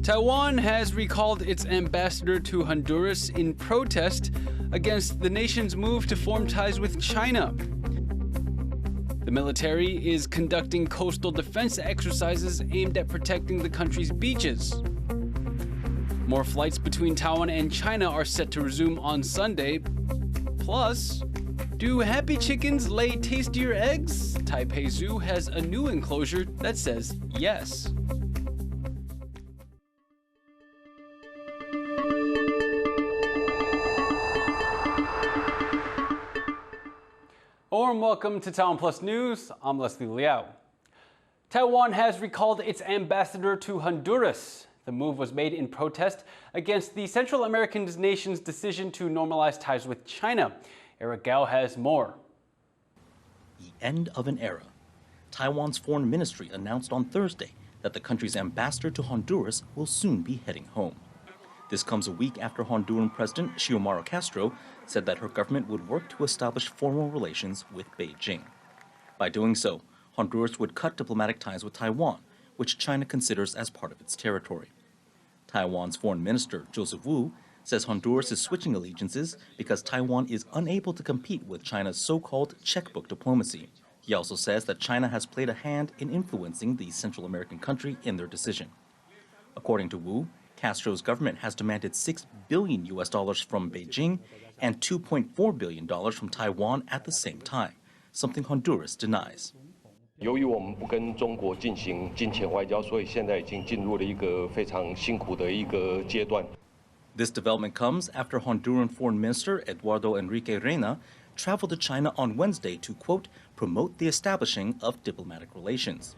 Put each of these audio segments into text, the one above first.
Taiwan has recalled its ambassador to Honduras in protest against the nation's move to form ties with China. The military is conducting coastal defense exercises aimed at protecting the country's beaches. More flights between Taiwan and China are set to resume on Sunday. Plus, do happy chickens lay tastier eggs? Taipei Zoo has a new enclosure that says yes. Warm welcome to TaiwanPlus News. I'm Liao. Taiwan has recalled its ambassador to Honduras. The move was made in protest against the Central American nation's decision to normalize ties with China. Liao has more. The end of an era. Taiwan's foreign ministry announced on Thursday that the country's ambassador to Honduras will soon be heading home. This comes a week after Honduran President Xiomara Castro said that her government would work to establish formal relations with Beijing. By doing so, Honduras would cut diplomatic ties with Taiwan, which China considers as part of its territory. Taiwan's foreign minister, Joseph Wu, says Honduras is switching allegiances because Taiwan is unable to compete with China's so-called checkbook diplomacy. He also says that China has played a hand in influencing the Central American country in their decision. According to Wu, Castro's government has demanded $6 billion from Beijing and $2.4 billion from Taiwan at the same time, something Honduras denies. 由于我们不跟中国进行金钱外交，所以现在已经进入了一个非常辛苦的一个阶段。 This development comes after Honduran Foreign Minister Eduardo Enrique Reina traveled to China on Wednesday to, quote, promote the establishing of diplomatic relations.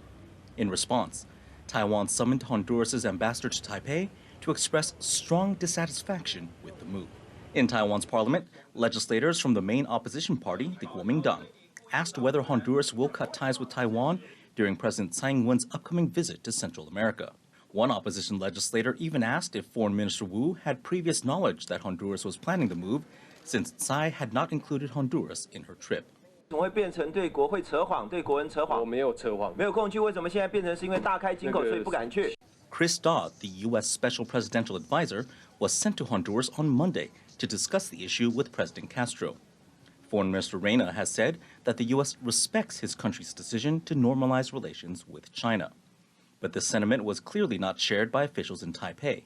In response, Taiwan summoned Honduras' ambassador to Taipei to express strong dissatisfaction with the move. In Taiwan's parliament, legislators from the main opposition party, the Kuomintang, asked whether Honduras will cut ties with Taiwan during President Tsai Ing-wen's upcoming visit to Central America. One opposition legislator even asked if Foreign Minister Wu had previous knowledge that Honduras was planning the move, since Tsai had not included Honduras in her trip. 怎么会变成对国会扯谎，对国人扯谎？我没有扯谎，没有空去，为什么现在变成是因为大开金口，所以不敢去？ Chris Dodd, the U.S. Special Presidential Advisor, was sent to Honduras on Monday to discuss the issue with President Castro. Foreign Minister Reina has said that the U.S. respects his country's decision to normalize relations with China. But this sentiment was clearly not shared by officials in Taipei,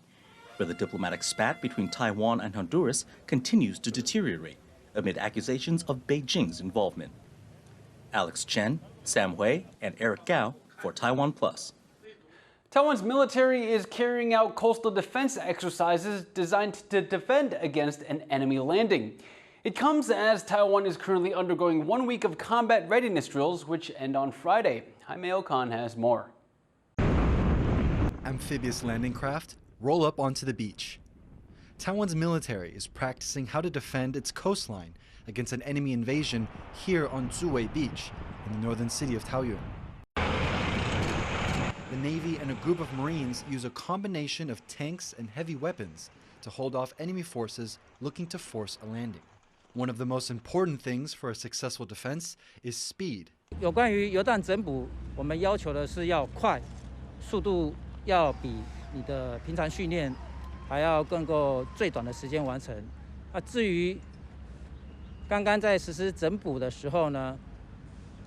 where the diplomatic spat between Taiwan and Honduras continues to deteriorate amid accusations of Beijing's involvement. Alex Chen, Sam Hui, and Eric Gao for TaiwanPlus. Taiwan's military is carrying out coastal defense exercises designed to defend against an enemy landing. It comes as Taiwan is currently undergoing 1 week of combat readiness drills, which end on Friday. Jaime Ocon has more. Amphibious landing craft roll up onto the beach. Taiwan's military is practicing how to defend its coastline against an enemy invasion here on Zuwei Beach in the northern city of Taoyuan. The Navy and a group of Marines use a combination of tanks and heavy weapons to hold off enemy forces looking to force a landing. One of the most important things for a successful defense is speed. 有关于油弹整补，我们要求的是要快，速度要比你的平常训练还要更够最短的时间完成。至于刚刚在实施整补的时候呢，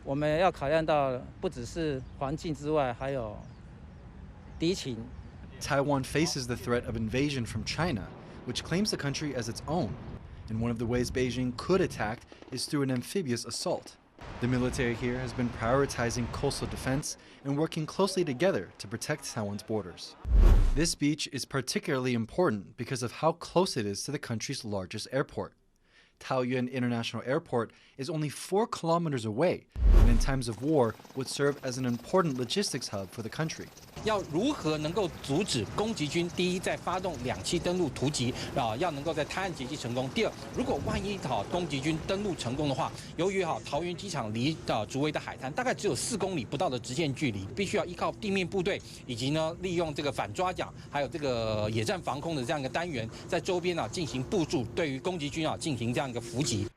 我们要考量到不只是环境之外，还有敌情。Taiwan faces the threat of invasion from China, which claims the country as its own. And one of the ways Beijing could attack is through an amphibious assault. The military here has been prioritizing coastal defense and working closely together to protect Taiwan's borders. This beach is particularly important because of how close it is to the country's largest airport. Taoyuan International Airport is only 4 kilometers away, and in times of war would serve as an important logistics hub for the country. 要如何能够阻止攻击军第一在发动2栖登陆突击要能够在滩岸截击成功。第二，如果万一攻击军登陆成功的话，由于桃园机场离竹围的海滩大概只有4公里不到的直线距离，必须要依靠地面部队以及呢利用这个反抓甲还有这个野战防空的这样一个单元，在周边进行部署，对于攻击军进行这样一个伏击。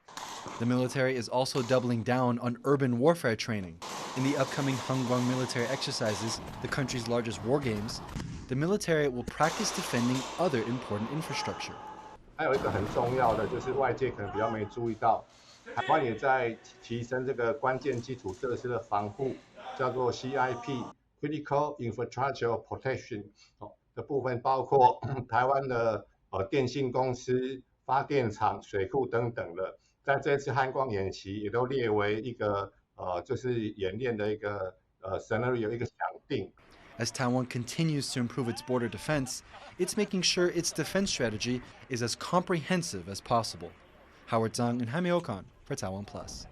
The military is also doubling down on urban warfare training. In the upcoming Hongguang military exercises, the country's largest war games, the military will practice defending other important infrastructure. 还有一个很重要的，就是外界可能比较没注意到，台湾也在提升这个关键基础设施的防护，叫做 CIP（Critical Infrastructure Protection） 的部分，包括台湾的电信公司、发电厂、水库等等的，在这次汉光演习也都列为一个就是演练的一个scenario 一个想定。 As Taiwan continues to improve its border defense, it's making sure its defense strategy is as comprehensive as possible. Howard Zhang and Jaime Okan for TaiwanPlus.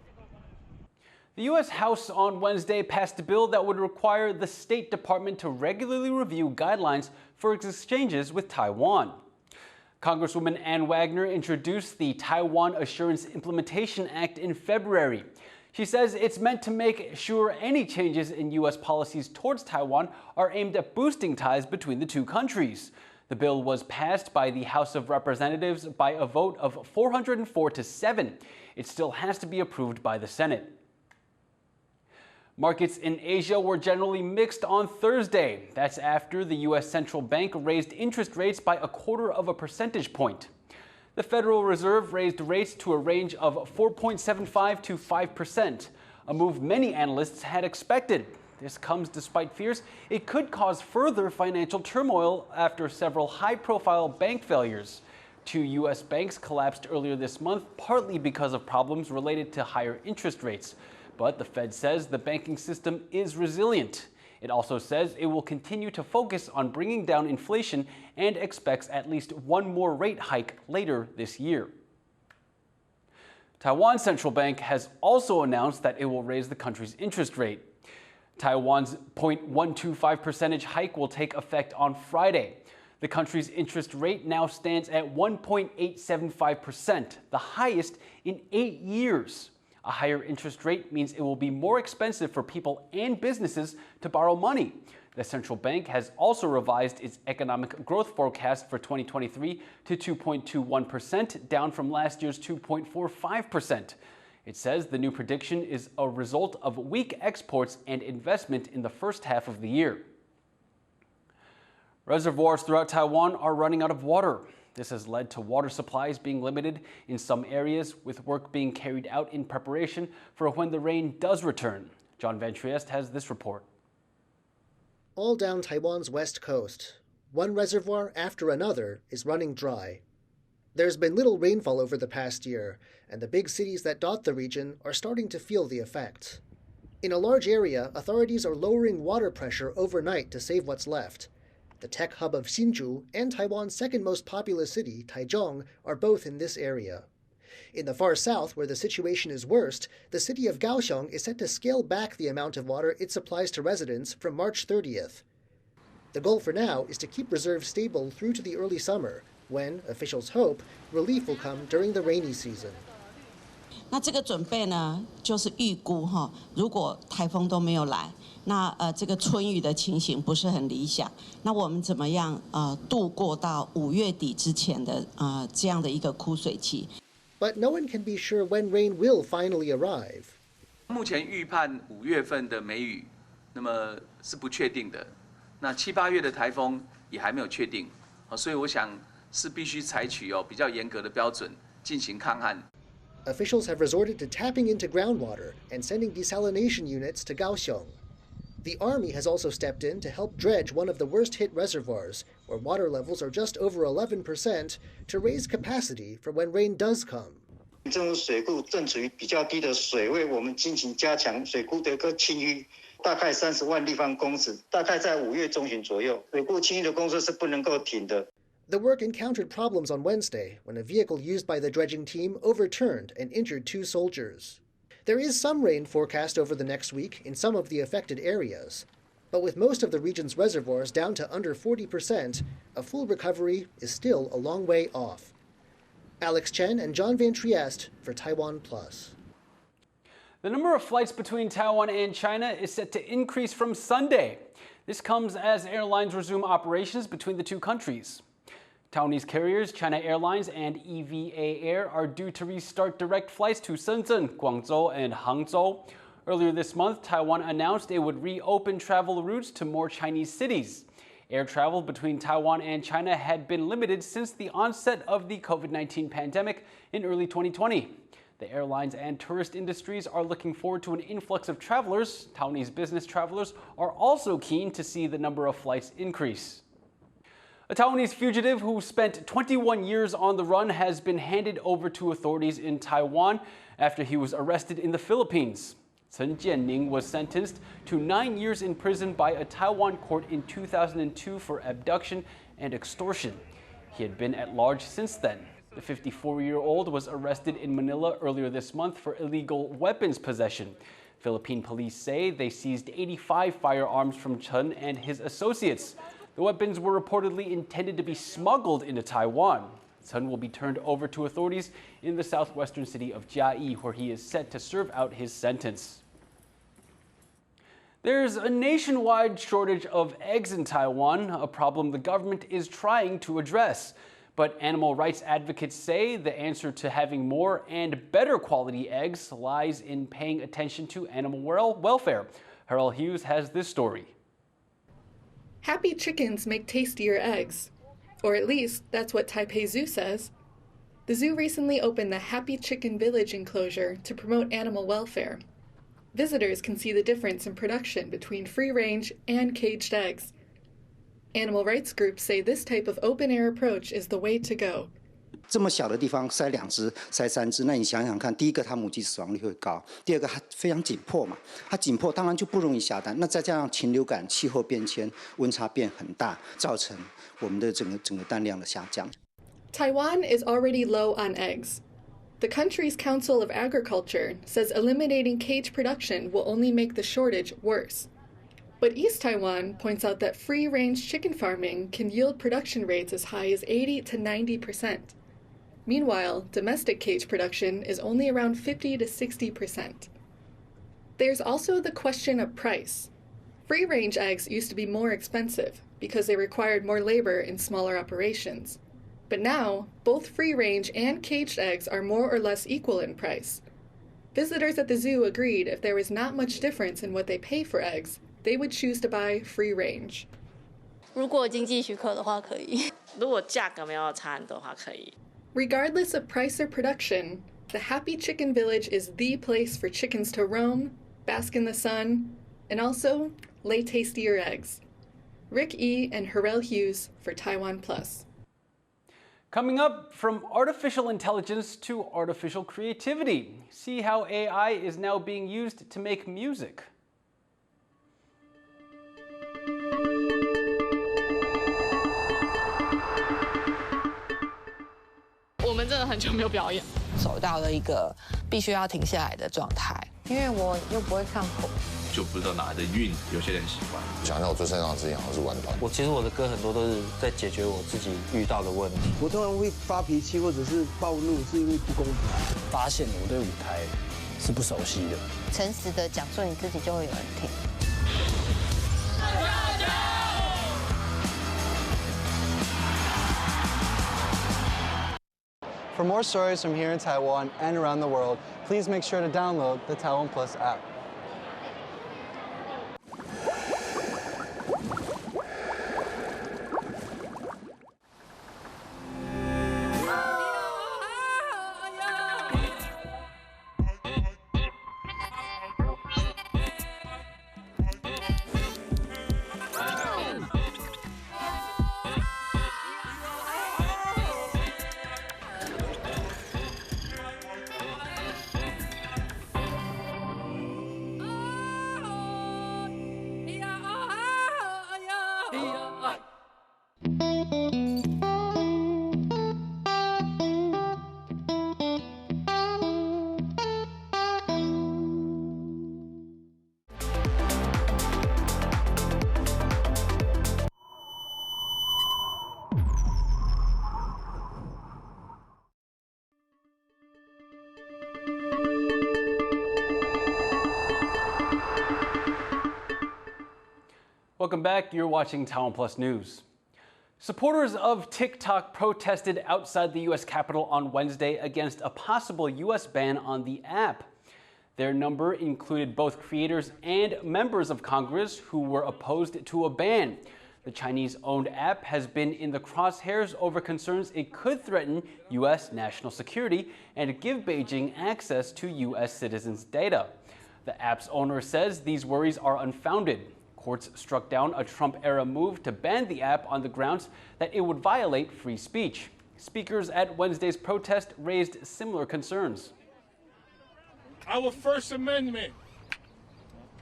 The U.S. House on Wednesday passed a bill that would require the State Department to regularly review guidelines for its exchanges with Taiwan. Congresswoman Ann Wagner introduced the Taiwan Assurance Implementation Act in February. She says it's meant to make sure any changes in U.S. policies towards Taiwan are aimed at boosting ties between the two countries. The bill was passed by the House of Representatives by a vote of 404 to 7. It still has to be approved by the Senate. Markets in Asia were generally mixed on Thursday. That's after the U.S. Central Bank raised interest rates by 0.25 percentage point. The Federal Reserve raised rates to a range of 4.75 to 5%, a move many analysts had expected. This comes despite fears it could cause further financial turmoil after several high-profile bank failures. 2 U.S. banks collapsed earlier this month, partly because of problems related to higher interest rates. But the Fed says the banking system is resilient. It also says it will continue to focus on bringing down inflation and expects at least one more rate hike later this year. Taiwan's central bank has also announced that it will raise the country's interest rate. Taiwan's 0.125 percentage hike will take effect on Friday. The country's interest rate now stands at 1.875%, the highest in 8 years. A higher interest rate means it will be more expensive for people and businesses to borrow money. The central bank has also revised its economic growth forecast for 2023 to 2.21%, down from last year's 2.45%. It says the new prediction is a result of weak exports and investment in the first half of the year. Reservoirs throughout Taiwan are running out of water. This has led to water supplies being limited in some areas, with work being carried out in preparation for when the rain does return. John Van Trieste has this report. All down Taiwan's west coast, one reservoir after another is running dry. There's been little rainfall over the past year, and the big cities that dot the region are starting to feel the effects. In a large area, authorities are lowering water pressure overnight to save what's left. The tech hub of Hsinchu and Taiwan's second most populous city, Taichung, are both in this area. In the far south, where the situation is worst, the city of Kaohsiung is set to scale back the amount of water it supplies to residents from March 30th. The goal for now is to keep reserves stable through to the early summer, when, officials hope, relief will come during the rainy season. 那这个准备呢，就是预估哈，如果台风都没有来，那这个春雨的情形不是很理想。那我们怎么样度过到5月底之前的这样的一个枯水期？ But no one can be sure when rain will finally arrive. 目前预判5月份的梅雨，那么是不确定的。那7、8月的台风也还没有确定，所以我想是必须采取比较严格的标准进行抗旱。 Officials have resorted to tapping into groundwater and sending desalination units to Kaohsiung. The Army has also stepped in to help dredge one of the worst-hit reservoirs, where water levels are just over 11%, to raise capacity for when rain does come. 政府水库正处于比较低的水位，我们进行加强水库的一个清淤，大概30万立方公尺，大概在5月中旬左右，水库清淤的工作是不能够停的。 The work encountered problems on Wednesday when a vehicle used by the dredging team overturned and injured 2 soldiers. There is some rain forecast over the next week in some of the affected areas, but with most of the region's reservoirs down to under 40%, a full recovery is still a long way off. Alex Chen and John Van Trieste for TaiwanPlus. The number of flights between Taiwan and China is set to increase from Sunday. This comes as airlines resume operations between the two countries. Taiwanese carriers China Airlines and EVA Air are due to restart direct flights to Shenzhen, Guangzhou, and Hangzhou. Earlier this month, Taiwan announced it would reopen travel routes to more Chinese cities. Air travel between Taiwan and China had been limited since the onset of the COVID-19 pandemic in early 2020. The airlines and tourist industries are looking forward to an influx of travelers. Taiwanese business travelers are also keen to see the number of flights increase. A Taiwanese fugitive who spent 21 years on the run has been handed over to authorities in Taiwan after he was arrested in the Philippines. Chen Jianning was sentenced to 9 years in prison by a Taiwan court in 2002 for abduction and extortion. He had been at large since then. The 54-year-old was arrested in Manila earlier this month for illegal weapons possession. Philippine police say they seized 85 firearms from Chen and his associates. The weapons were reportedly intended to be smuggled into Taiwan. Chen will be turned over to authorities in the southwestern city of Jiayi, where he is set to serve out his sentence. There's a nationwide shortage of eggs in Taiwan, a problem the government is trying to address. But animal rights advocates say the answer to having more and better quality eggs lies in paying attention to animal welfare. Harold Hughes has this story. Happy chickens make tastier eggs. Or at least, that's what Taipei Zoo says. The zoo recently opened the Happy Chicken Village enclosure to promote animal welfare. Visitors can see the difference in production between free-range and caged eggs. Animal rights groups say this type of open-air approach is the way to go. 这么小的地方塞2只、塞3只，那你想想看，第一个它母鸡死亡率会高，第二个它非常紧迫嘛，它紧迫当然就不容易下蛋。那再加上禽流感、气候变迁、温差变很大，造成我们的整个蛋量的下降。Taiwan is already low on eggs. The country's Council of Agriculture says eliminating cage production will only make the shortage worse. But East Taiwan points out that free-range chicken farming can yield production rates as high as 80 to 90%. Meanwhile, domestic cage production is only around 50 to 60%. There's also the question of price. Free-range eggs used to be more expensive because they required more labor in smaller operations. But now, both free-range and caged eggs are more or less equal in price. Visitors at the zoo agreed if there was not much difference in what they pay for eggs, they would choose to buy free-range. 如果经济许可的话可以，如果价格没有差很多的话可以。 Regardless of price or production, the Happy Chicken Village is the place for chickens to roam, bask in the sun, and also lay tastier eggs. Rick E. and Harel Hughes for TaiwanPlus. Coming up, from artificial intelligence to artificial creativity. See how AI is now being used to make music. 我们真的很久没有表演，走到了一个必须要停下来的状态，因为我又不会看谱，就不知道哪来的韵，有些人喜欢。想想我最擅长的事情好像是玩团。其实我的歌很多都是在解决我自己遇到的问题。我通常会发脾气或者是暴怒，是因为不公平。发现我对舞台是不熟悉的。诚实的讲述你自己，就会有人听。 For more stories from here in Taiwan and around the world, please make sure to download the TaiwanPlus app. Welcome back. You're watching TaiwanPlus News. Supporters of TikTok protested outside the U.S. Capitol on Wednesday against a possible U.S. ban on the app. Their number included both creators and members of Congress who were opposed to a ban. The Chinese-owned app has been in the crosshairs over concerns it could threaten U.S. national security and give Beijing access to U.S. citizens' data. The app's owner says these worries are unfounded. Courts struck down a Trump-era move to ban the app on the grounds that it would violate free speech. Speakers at Wednesday's protest raised similar concerns. Our First Amendment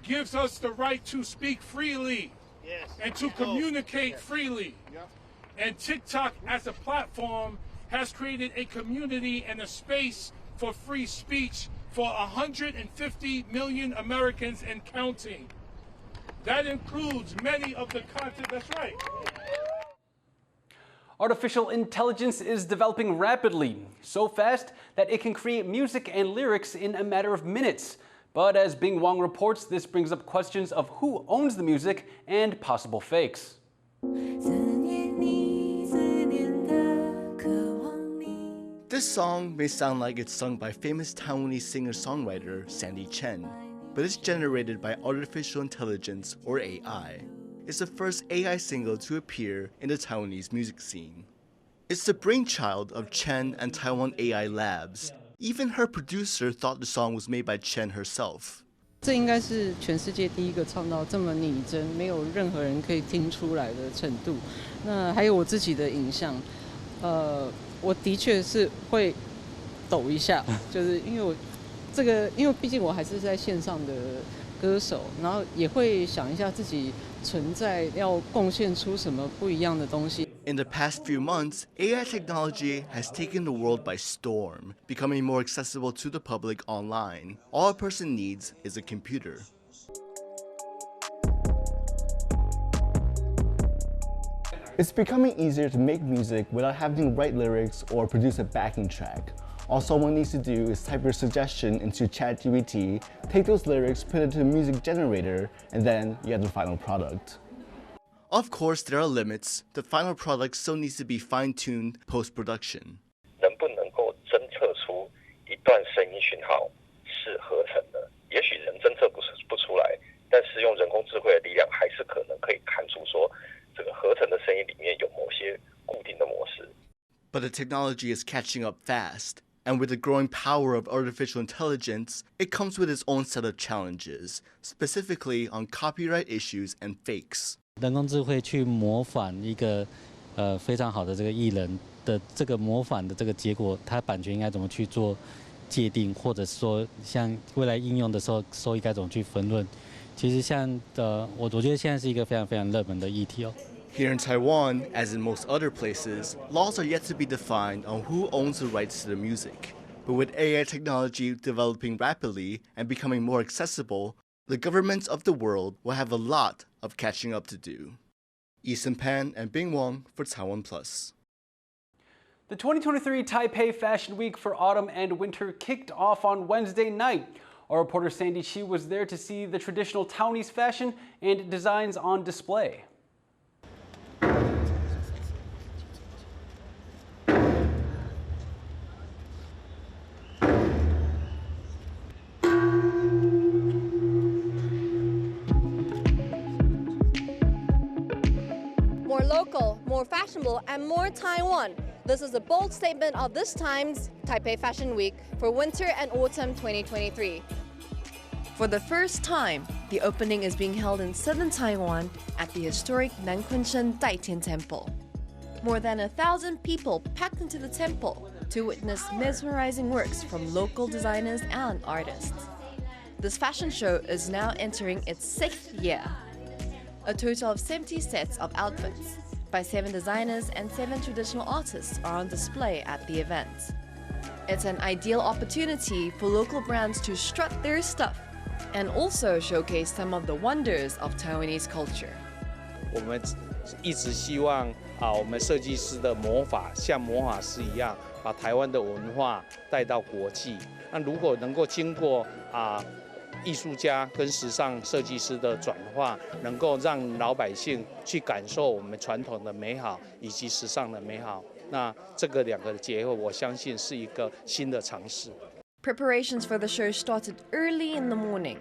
gives us the right to speak freely and to communicate freely. And TikTok as a platform has created a community and a space for free speech for 150 million Americans and counting. That includes many of the content, that's right. Artificial intelligence is developing rapidly, so fast that it can create music and lyrics in a matter of minutes. But as Bing Wang reports, this brings up questions of who owns the music and possible fakes. This song may sound like it's sung by famous Taiwanese singer-songwriter Sandy Chen, but it's generated by artificial intelligence, or AI. It's the first AI single to appear in the Taiwanese music scene. It's the brainchild of Chen and Taiwan AI Labs. Even her producer thought the song was made by Chen herself. 这应该是全世界第一个唱到这么拟真，没有任何人可以听出来的程度。那还有我自己的影像，我的确是会抖一下，就是因为毕竟我还是在线上的歌手，然后也会想一下自己存在要贡献出什么不一样的东西。 In the past few months, AI technology has taken the world by storm, becoming more accessible to the public online. All a person needs is a computer. It's becoming easier to make music without having to write lyrics or produce a backing track. All someone needs to do is type your suggestion into ChatGPT, take those lyrics, put it into a music generator, and then you have the final product. Of course, there are limits. The final product still needs to be fine-tuned post-production. 能不能够侦测出一段声音讯号是合成的？也许人侦测不出来，但是用人工智慧的力量，还是可能可以看出说这个合成的声音里面有某些固定的模式。But the technology is catching up fast. And with the growing power of artificial intelligence, it comes with its own set of challenges, specifically on copyright issues and fakes. 人工智慧去模仿一个非常好的这个艺人的这个模仿的这个结果，它版权应该怎么去做界定，或者是说像未来应用的时候收益该怎么去分论？其实我觉得现在是一个非常非常热门的议题哦。 Here in Taiwan, as in most other places, laws are yet to be defined on who owns the rights to the music. But with AI technology developing rapidly and becoming more accessible, the governments of the world will have a lot of catching up to do. Eason Pan and Bing Wang for TaiwanPlus. The 2023 Taipei Fashion Week for autumn and winter kicked off on Wednesday night. Our reporter Sandy Chi was there to see the traditional Taiwanese fashion and designs on display. More local, more fashionable, and more Taiwan. This is a bold statement of this time's Taipei Fashion Week for winter and autumn 2023. For the first time, the opening is being held in southern Taiwan at the historic Nankunchen Daitian Temple. More than 1,000 people packed into the temple to witness mesmerizing works from local designers and artists. This fashion show is now entering its 6th year. A total of 70 sets of outfits by 7 designers and 7 traditional artists are on display at the event. It's an ideal opportunity for local brands to strut their stuff and also showcase some of the wonders of Taiwanese culture. 我们一直希望我们设计师的魔法像魔法师一样，把台湾的文化带到国际。那如果能够经过艺术家跟时尚设计师的转化，能够让老百姓去感受我们传统的美好以及时尚的美好，那这个两个的结合，我相信是一个新的尝试。Preparations for the show started early in the morning.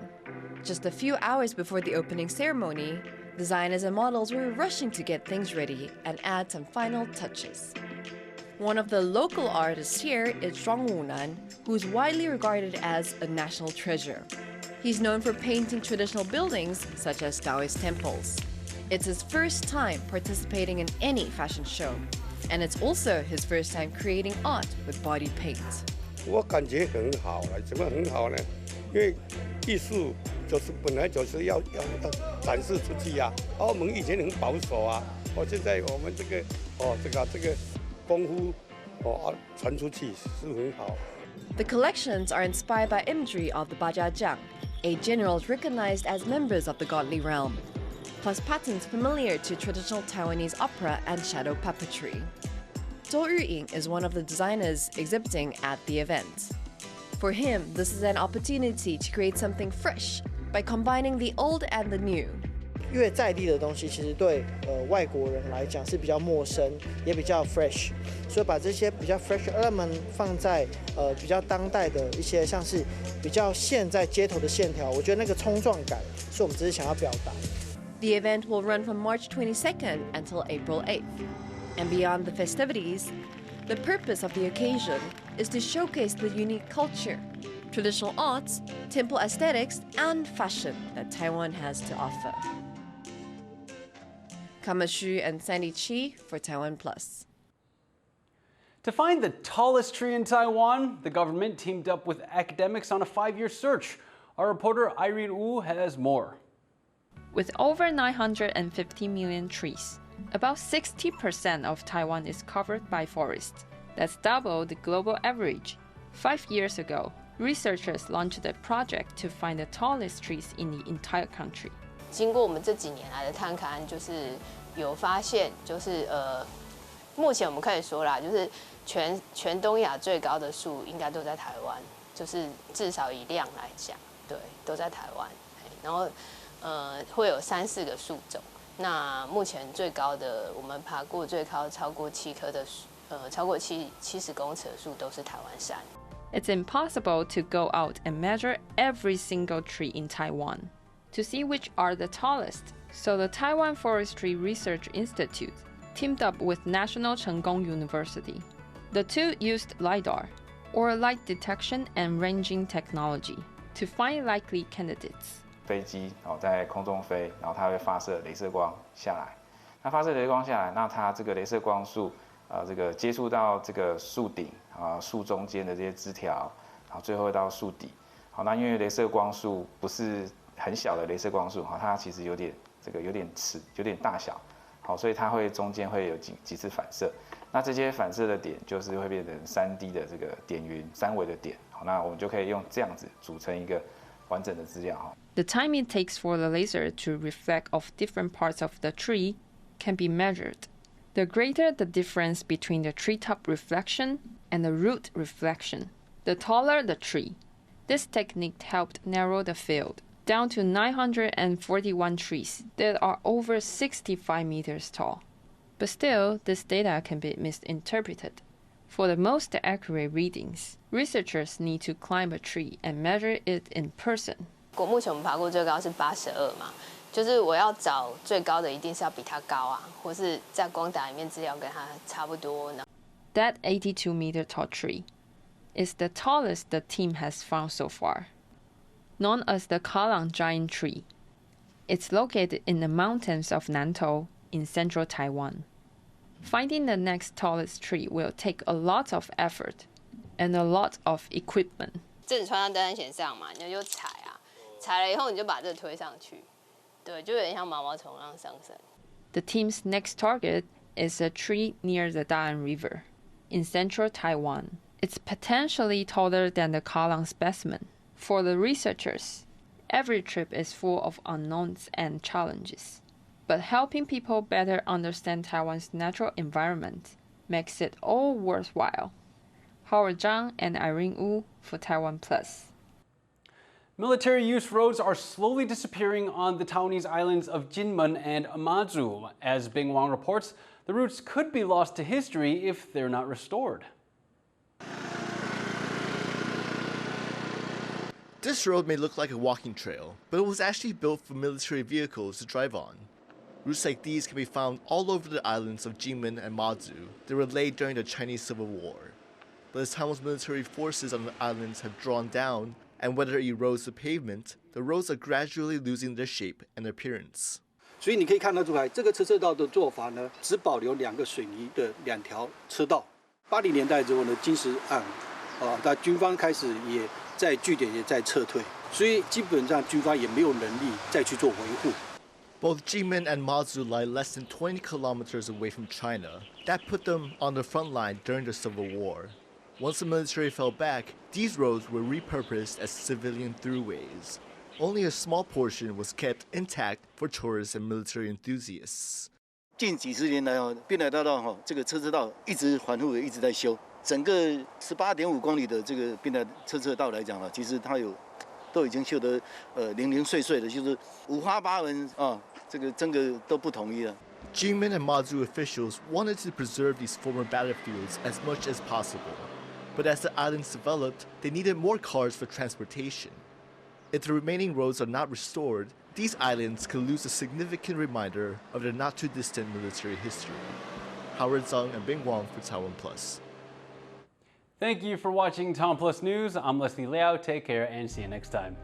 Just a few hours before the opening ceremony, designers and models were rushing to get things ready and add some final touches. One of the local artists here is Zhuang Wunan, who's widely regarded as a national treasure. He's known for painting traditional buildings such as Taoist temples. It's his first time participating in any fashion show, and it's also his first time creating art with body paint. 我感觉很好了，怎么很好呢？因为艺术就是本来就是要展示出去呀。澳门以前很保守啊，现在我们这个功夫传出去是很好。The collections are inspired by imagery of the Bajiajiang, eight generals recognized as members of the godly realm, plus patterns familiar to traditional Taiwanese opera and shadow puppetry. Zhou Yuying is one of the designers exhibiting at the event. For him, this is an opportunity to create something fresh by combining the old and the new. 因为在地的东西其实对外国人来讲是比较陌生，也比较 fresh， 所以把这些比较 fresh element 放在比较当代的一些像是比较现在街头的线条，我觉得那个冲撞感是我们只是想要表达。The event will run from March 22nd until April 8th. And beyond the festivities, the purpose of the occasion is to showcase the unique culture, traditional arts, temple aesthetics, and fashion that Taiwan has to offer. Kama Xu and Sandy Chi for TaiwanPlus. To find the tallest tree in Taiwan, the government teamed up with academics on a 5-year search. Our reporter Irene Wu has more. With over 950 million trees, about 60% of Taiwan is covered by forests. That's double the global average. 5 years ago, researchers launched a project to find the tallest trees in the entire country. 经过我们这几年来的探勘，就是有发现，就是目前我们可以说啦，就是全东亚最高的树应该都在台湾，就是至少以量来讲，对，都在台湾。然后会有3-4个树种。那目前最高的，我们爬过最高超过7棵的超过70公尺的树都是台湾杉。It's impossible to go out and measure every single tree in Taiwan to see which are the tallest. So the Taiwan Forestry Research Institute teamed up with National Cheng-Kung University. The two used LiDAR, or light detection and ranging technology, to find likely candidates. 飞机在空中飞，然后它会发射雷射光下来。那发射雷射光下来，那它这个雷射光束这个接触到这个树顶树中间的这些枝条，然后最后到树底。好，那因为雷射光束不是很小的雷射光束，它其实有点大小，好，所以它会中间会有几次反射。那这些反射的点就是会变成3D 的这个点云，3维的点。好，那我们就可以用这样子组成一个完整的资料哈。The time it takes for the laser to reflect off different parts of the tree can be measured. The greater the difference between the treetop reflection and the root reflection, the taller the tree. This technique helped narrow the field down to 941 trees that are over 65 meters tall. But still, this data can be misinterpreted. For the most accurate readings, researchers need to climb a tree and measure it in person. 目前我们爬过最高是82嘛，就是我要找最高的一定是要比它高啊，或是在光达里面资料跟它差不多。That 82-meter tall tree is the tallest the team has found so far, known as the Kalang giant tree. It's located in the mountains of Nantou in central Taiwan. Finding the next tallest tree will take a lot of effort and a lot of equipment. 这你穿上登山鞋上嘛，你就踩啊，踩了以后你就把这推上去，对，就有点像毛毛虫那样上升。The team's next target is a tree near the Da'an River in central Taiwan. It's potentially taller than the Kalang specimen. For the researchers, every trip is full of unknowns and challenges. But helping people better understand Taiwan's natural environment makes it all worthwhile. Howard Zhang and Irene Wu for TaiwanPlus. Military use roads are slowly disappearing on the Taiwanese islands of Jinmen and Amazu. As Bing Wang reports, the routes could be lost to history if they're not restored. This road may look like a walking trail, but it was actually built for military vehicles to drive on. Routes like these can be found all over the islands of Jinmen and Mazu. They were laid during the Chinese Civil War. But as Taiwan's military forces on the islands have drawn down, and weather erodes the pavement, the roads are gradually losing their shape and appearance. 所以你可以看得出来，这个车车道的做法呢，只保留2个水泥的2条车道。80年代之后呢，金石案，那军方开始也在据点也在撤退，所以基本上军方也没有能力再去做维护。Both Jinmen and Mazu lie less than 20 kilometers away from China. That put them on the front line during the Civil War. Once the military fell back, these roads were repurposed as civilian throughways. Only a small portion was kept intact for tourists and military enthusiasts. 近几十年来滨海大道这个车车道一直反复一直在修。整个18.5公里的这个滨海车车道来讲其实它都已经修得零零碎碎的，就是五花八门这个真的都不统一了。Jinmen and Mazu officials wanted to preserve these former battlefields as much as possible. But as the islands developed, they needed more cars for transportation. If the remaining roads are not restored, these islands could lose a significant reminder of their not-too-distant military history. Howard Zhang and Bing Wang for TaiwanPlus. Thank you for watching TaiwanPlus News. I'm Leslie Liao. Take care and see you next time.